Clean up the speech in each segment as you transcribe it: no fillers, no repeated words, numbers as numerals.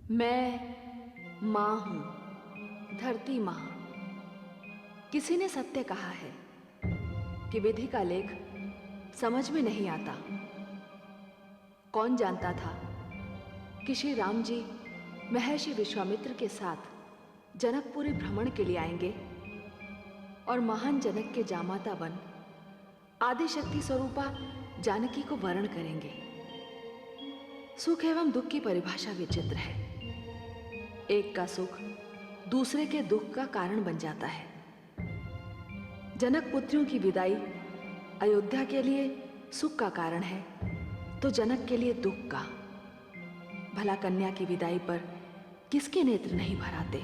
मैं माँ हूँ, धरती माँ। किसी ने सत्य कहा है कि विधि का लेख समझ में नहीं आता। कौन जानता था कि श्री राम जी महर्षि विश्वामित्र के साथ जनकपुरी भ्रमण के लिए आएंगे और महान जनक के जामाता बन आदिशक्ति स्वरूपा जानकी को वरण करेंगे। सुख एवं दुख की परिभाषा विचित्र है। एक का सुख दूसरे के दुख का कारण बन जाता है। जनक पुत्रियों की विदाई अयोध्या के लिए सुख का कारण है तो जनक के लिए दुख का। भला कन्या की विदाई पर किसके नेत्र नहीं भर आते।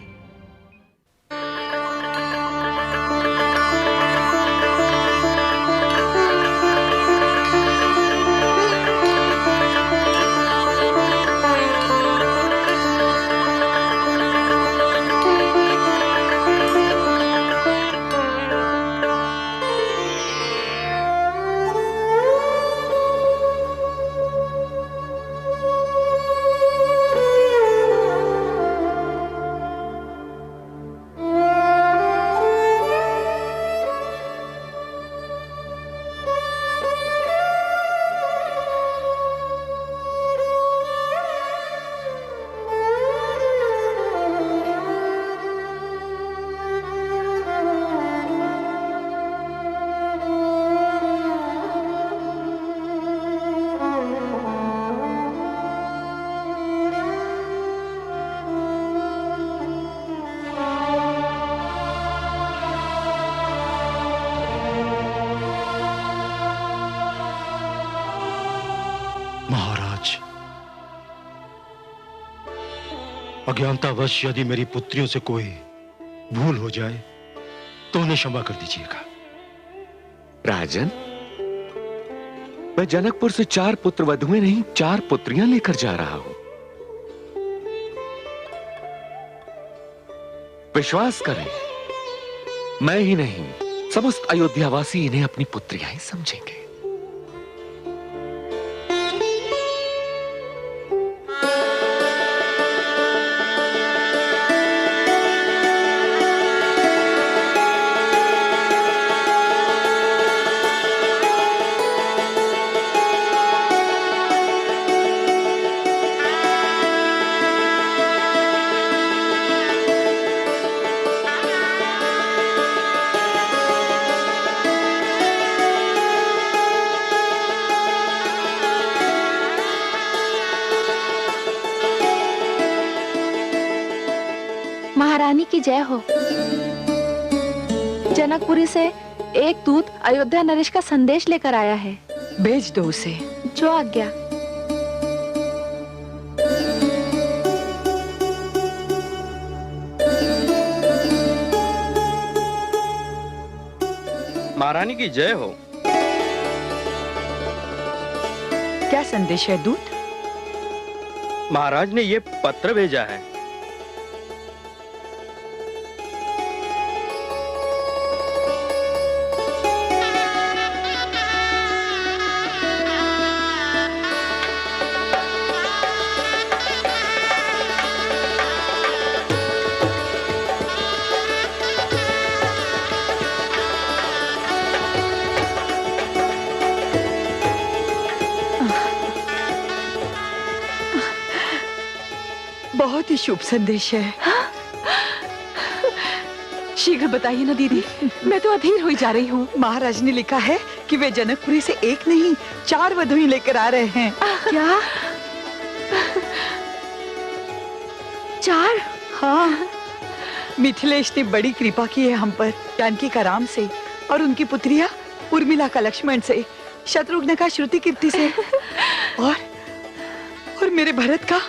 अज्ञानतावश यदि मेरी पुत्रियों से कोई भूल हो जाए तो उन्हें क्षमा कर दीजिएगा। राजन, मैं जनकपुर से 4 पुत्र वधुएं नहीं 4 पुत्रियां लेकर जा रहा हूं। विश्वास करें, मैं ही नहीं समस्त अयोध्यावासी इन्हें अपनी पुत्रियां ही समझेंगे। महारानी की जय हो। जनकपुरी से एक दूत अयोध्या नरेश का संदेश लेकर आया है। भेज दो उसे। जो आज्ञा। महारानी की जय हो। क्या संदेश है दूत? महाराज ने ये पत्र भेजा है। बहुत ही शुभ संदेश है। शीघ्र बताइए ना दीदी, मैं तो अधीर हुई जा रही हूँ। महाराज ने लिखा है कि वे जनकपुरी से एक नहीं 4 वधुएं लेकर आ रहे हैं। क्या? 4? हाँ, मिथिलेश ने बड़ी कृपा की है हम पर। जानकी का राम से और उनकी पुत्रियां उर्मिला का लक्ष्मण से, शत्रुघ्न का श्रुति कीर्ति से और मेरे भरत का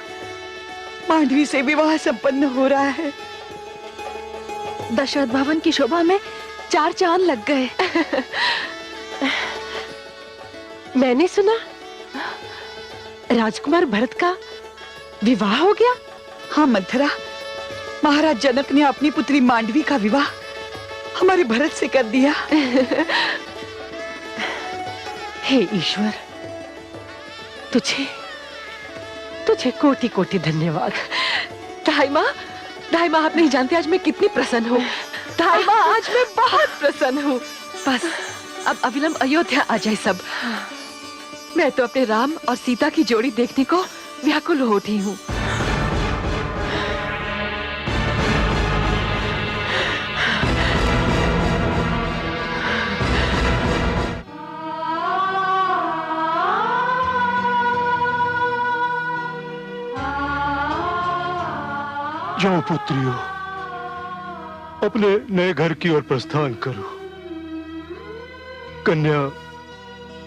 मांडवी से विवाह संपन्न हो रहा है। दशरथ भवन की शोभा में 4 चांद लग गए। मैंने सुना राजकुमार भरत का विवाह हो गया। हाँ मंथरा, महाराज जनक ने अपनी पुत्री मांडवी का विवाह हमारे भरत से कर दिया। हे ईश्वर, तुझे कोटि कोटि धन्यवाद। दाई माँ, आप नहीं जानते आज मैं कितनी प्रसन्न हूँ। दाई माँ, आज मैं बहुत प्रसन्न हूँ। बस अब अविलंब अयोध्या आ जाए सब। मैं तो अपने राम और सीता की जोड़ी देखने को व्याकुल हो उठी हूँ। जाओ पुत्रियों, अपने नए घर की ओर प्रस्थान करो। कन्या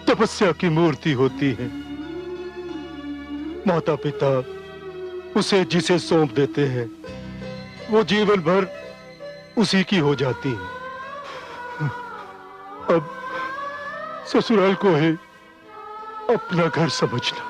तपस्या की मूर्ति होती है। माता पिता उसे जिसे सौंप देते हैं वो जीवन भर उसी की हो जाती है। अब ससुराल को ही अपना घर समझना।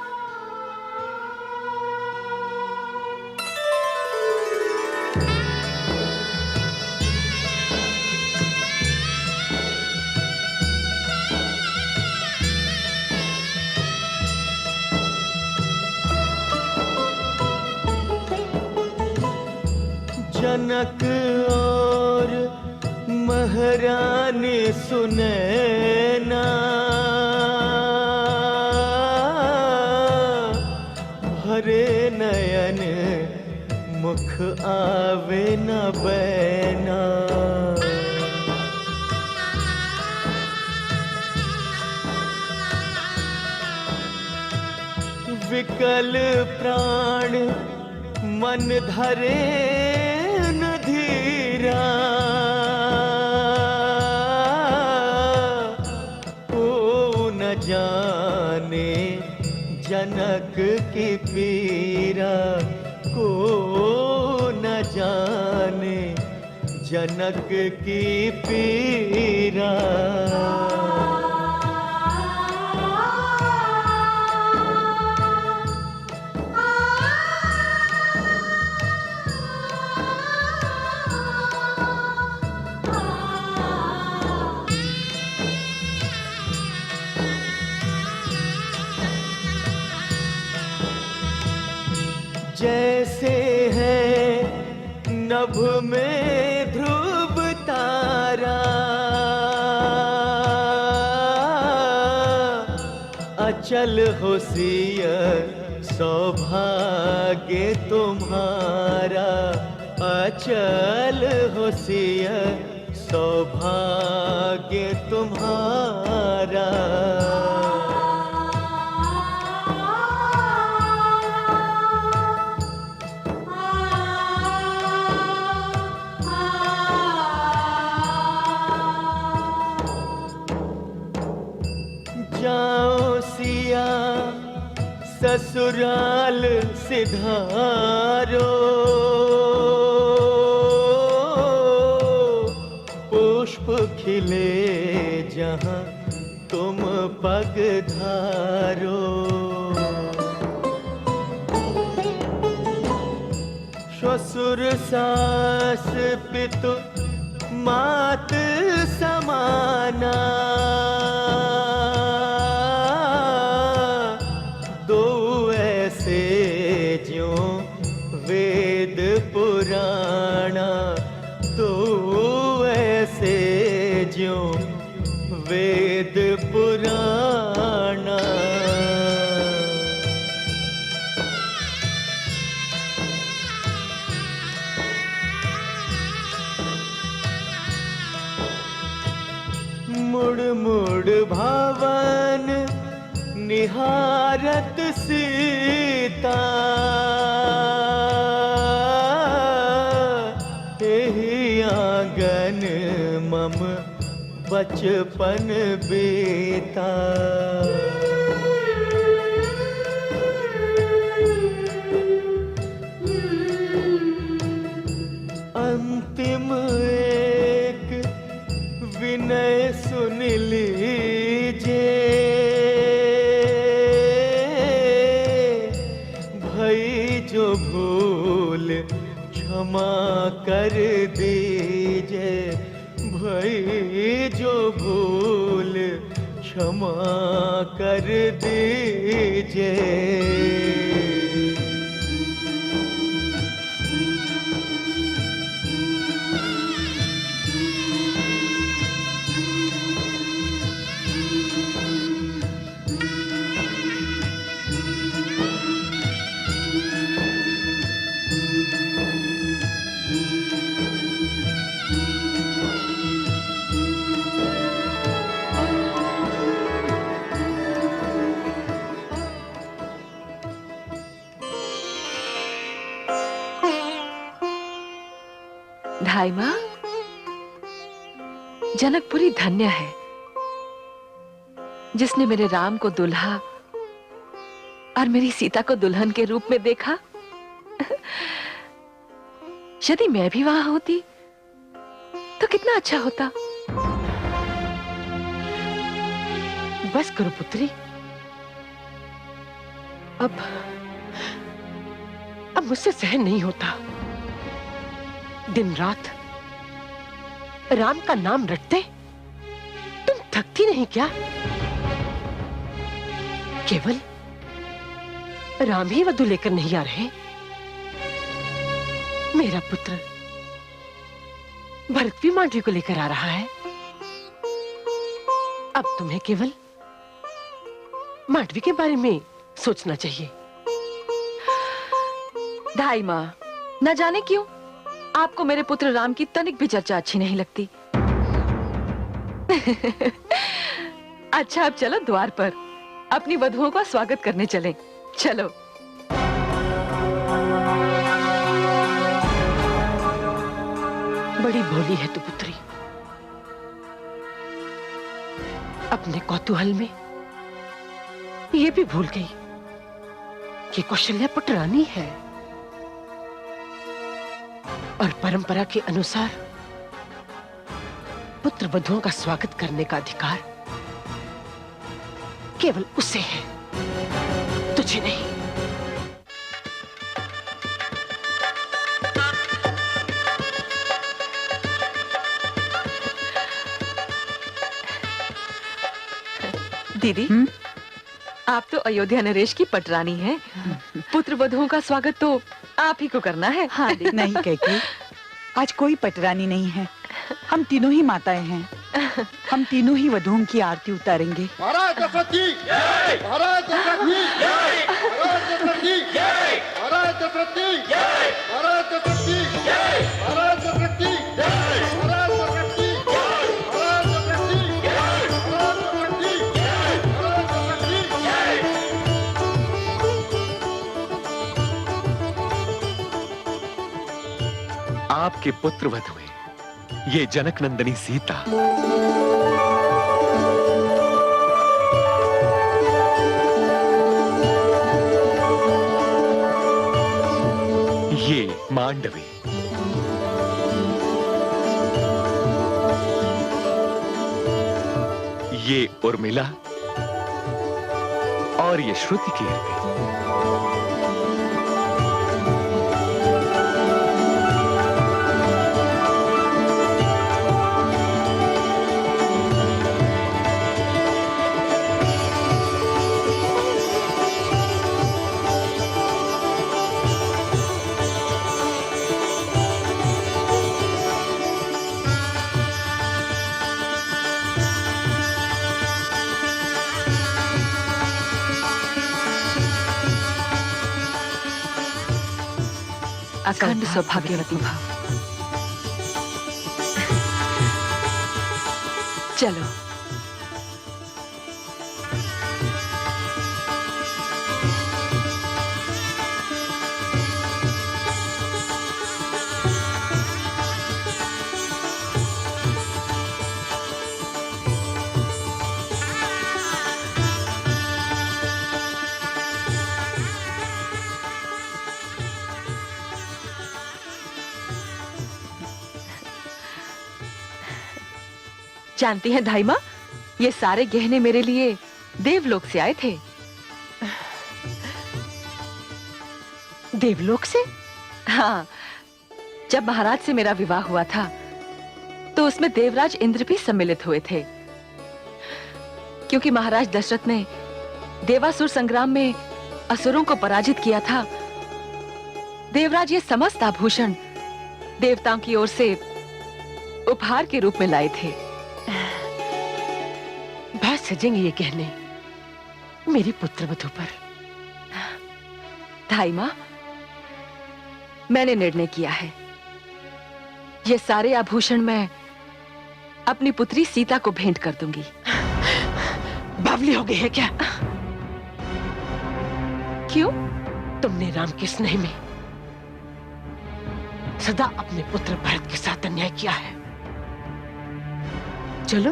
जनक और महारानी सुनैना, भरे नयन मुख आवे न बैना। विकल प्राण मन धरे न धीरा, ओ न जाने जनक की पीरा, को न जाने जनक की पीरा। जैसे है नभ में ध्रुव तारा, अचल हो सिय सौभाग्य तुम्हारा, अचल हो सिय सौभाग्य तुम्हारा। जाओ सिया ससुराल सिधारो, पुष्प खिले जहाँ तुम पग धारो। ससुर सास पितु मात समाना, वेद पुराणा, तो ऐसे ज्यों वेद पुराणा। मुड़ मुड़ भवन निहारत सीता, आंगन मम बचपन बीता। अंतिम एक विनय सुन लीजिए, भई जो भूल क्षमा कर दीजिए, भई जो भूल क्षमा कर दीजिए। ढाई माँ, जनकपुरी धन्य है जिसने मेरे राम को दुल्हा और मेरी सीता को दुल्हन के रूप में देखा। यदि मैं भी वहां होती तो कितना अच्छा होता। बस करो पुत्री, अब मुझसे सहन नहीं होता। दिन रात राम का नाम रटते तुम थकती नहीं क्या? केवल राम ही वधू लेकर नहीं आ रहे, मेरा पुत्र भरत भी मांडवी को लेकर आ रहा है। अब तुम्हें केवल मांडवी के बारे में सोचना चाहिए। ढाई माँ, न जाने क्यों आपको मेरे पुत्र राम की तनिक भी चर्चा अच्छी नहीं लगती। अच्छा, अब चलो द्वार पर अपनी वधुओं का स्वागत करने चलें। चलो। बड़ी भोली है तू पुत्री, अपने कौतूहल में ये भी भूल गई कि कौशल्या पुटरानी है और परंपरा के अनुसार पुत्र वधुओं का स्वागत करने का अधिकार केवल उसे है, तुझे नहीं। दीदी, आप तो अयोध्या नरेश की पटरानी हैं। पुत्र वधुओं का स्वागत तो आप ही को करना है। हाँ दीदी। नहीं कैके, आज कोई पटरानी नहीं है, हम तीनों ही माताएं हैं। हम तीनों ही वधुओं की आरती उतारेंगे। महाराज दशरथ जी, महाराज दशरथ जी, महाराज दशरथ जी, महाराज दशरथ जी, महाराज दशरथ जी, महाराज दशरथ जी, महाराज दशरथ जी, महाराज दशरथ जी, महाराज दशरथ जी, महाराज दशरथ जी। आपके पुत्र वधुएं, ये जनक नंदिनी सीता, ये मांडवी, ये उर्मिला और ये श्रुति कीर्ति। अखंड सौभाग्यवती भव। चलो। जानती हैं ढाई माँ, ये सारे गहने मेरे लिए देवलोक से आए थे। देवलोक से? हाँ, जब महाराज से मेरा विवाह हुआ था तो उसमें देवराज इंद्र भी सम्मिलित हुए थे। क्योंकि महाराज दशरथ ने देवासुर संग्राम में असुरों को पराजित किया था, देवराज ये समस्त आभूषण देवताओं की ओर से उपहार के रूप में लाए थे। बहुत सजेंगे ये गहने मेरी पुत्र वधू पर। ढाई माँ, मैंने निर्णय किया है, ये सारे आभूषण मैं अपनी पुत्री सीता को भेंट कर दूंगी। बावली हो गई है क्या? क्यों? तुमने राम के स्नेह में सदा अपने पुत्र भरत के साथ अन्याय किया है। चलो,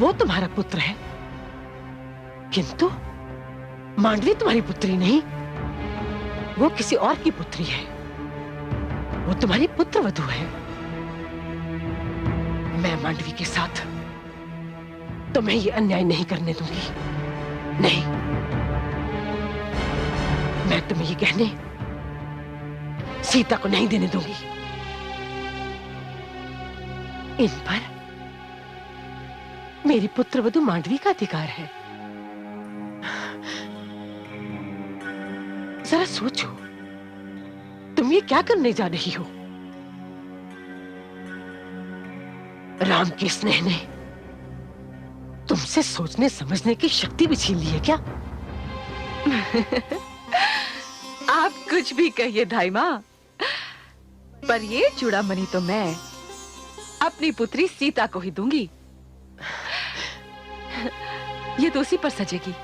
वो तुम्हारा पुत्र है, किंतु मांडवी तुम्हारी पुत्री नहीं, वो किसी और की पुत्री है। वो तुम्हारी पुत्र वधू है। मैं मांडवी के साथ तुम्हें ये अन्याय नहीं करने दूंगी। नहीं, मैं तुम्हें ये कहने सीता को नहीं देने दूंगी। इन पर मेरी पुत्र वधू मांडवी का अधिकार है। जरा सोचो, तुम ये क्या करने जा रही हो? राम के स्नेह ने तुमसे सोचने समझने की शक्ति भी छीन ली है क्या? आप कुछ भी कहिए धाई माँ, पर ये चूड़ामणि तो मैं अपनी पुत्री सीता को ही दूंगी। ये तो उसी पर सजेगी।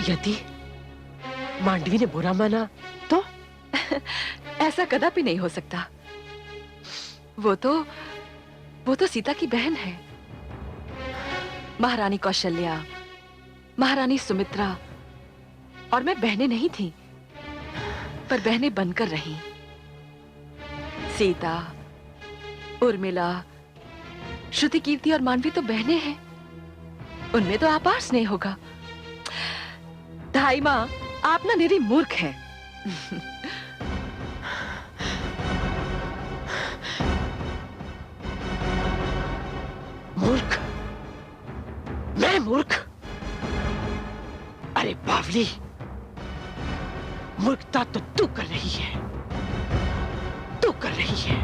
यदि मांडवी ने बुरा माना तो? ऐसा कदापि नहीं हो सकता। वो तो सीता की बहन है। महारानी कौशल्या, महारानी सुमित्रा और मैं बहनें नहीं थी, पर बहनें बनकर रहीं। सीता, उर्मिला, श्रुति, कीर्ति और मांडवी तो बहनें हैं। उनमें तो अपार स्नेह होगा। धाई माँ, आप ना निरी मूर्ख हैं। मूर्ख? मैं मूर्ख? अरे बावली, मूर्खता तो तू कर रही है, तू कर रही है।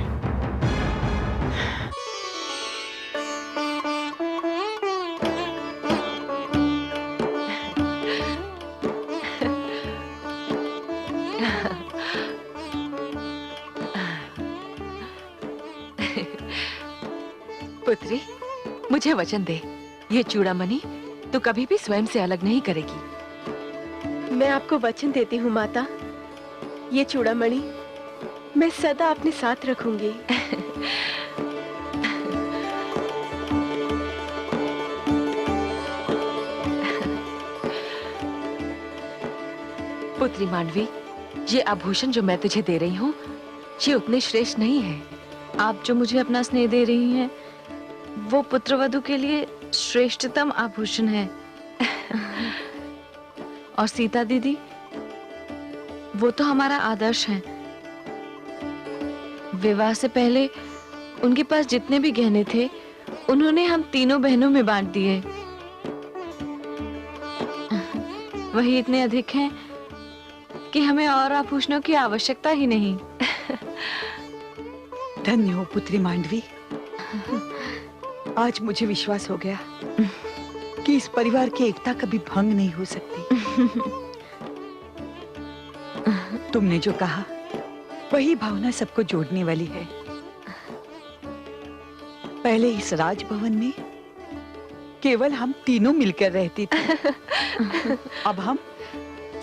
पुत्री, मुझे वचन दे, ये चूड़ामणि तू कभी भी स्वयं से अलग नहीं करेगी। मैं आपको वचन देती हूँ माता, ये चूड़ामणि मैं सदा अपने साथ रखूंगी। पुत्री मांडवी, ये आभूषण जो मैं तुझे दे रही हूँ, ये उतने श्रेष्ठ नहीं है। आप जो मुझे अपना स्नेह दे रही हैं, वो पुत्रवधू के लिए श्रेष्ठतम आभूषण है। और सीता दीदी, वो तो हमारा आदर्श है। विवाह से पहले उनके पास जितने भी गहने थे, उन्होंने हम तीनों बहनों में बांट दिए। वही इतने अधिक हैं कि हमें और आभूषणों की आवश्यकता ही नहीं। धन्य हो पुत्री मांडवी। आज मुझे विश्वास हो गया कि इस परिवार की एकता कभी भंग नहीं हो सकती। तुमने जो कहा, वही भावना सबको जोड़ने वाली है। पहले इस राजभवन में केवल हम तीनों मिलकर रहती थी, अब हम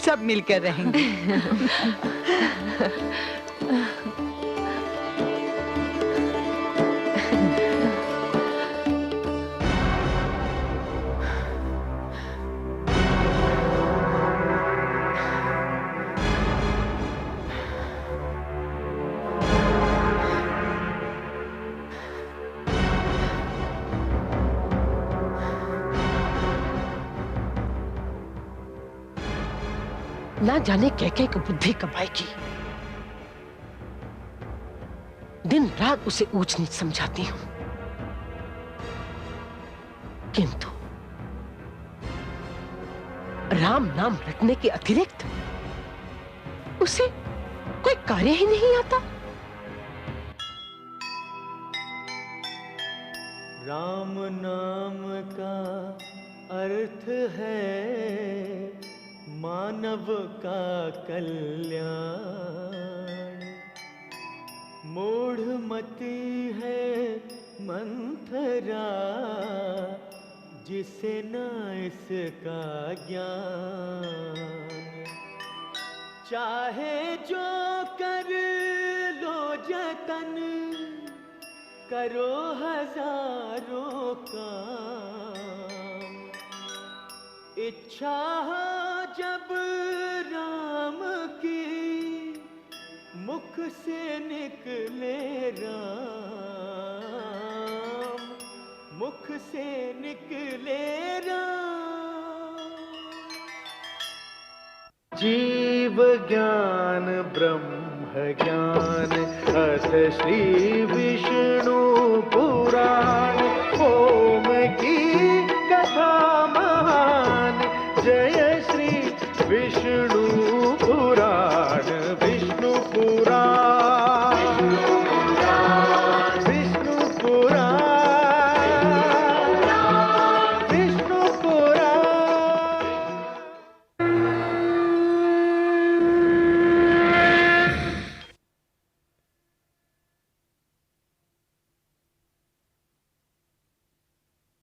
सब मिलकर रहेंगे। ना जाने क्या क्या की बुद्धि कमाएगी। दिन रात उसे ऊंच नीच समझाती हूं, किंतु राम नाम रटने के अतिरिक्त उसे कोई कार्य ही नहीं आता। राम नाम का अर्थ है मानव का कल्याण। मूढ़ मति है मंथरा, जिसे न इसका ज्ञान। चाहे जो कर लो जतन, करो हजारों काम, इच्छा हो जब राम की, मुख से निकले राम, मुख से निकले राम। जीव ज्ञान ब्रह्म ज्ञान अथ श्री विष्णु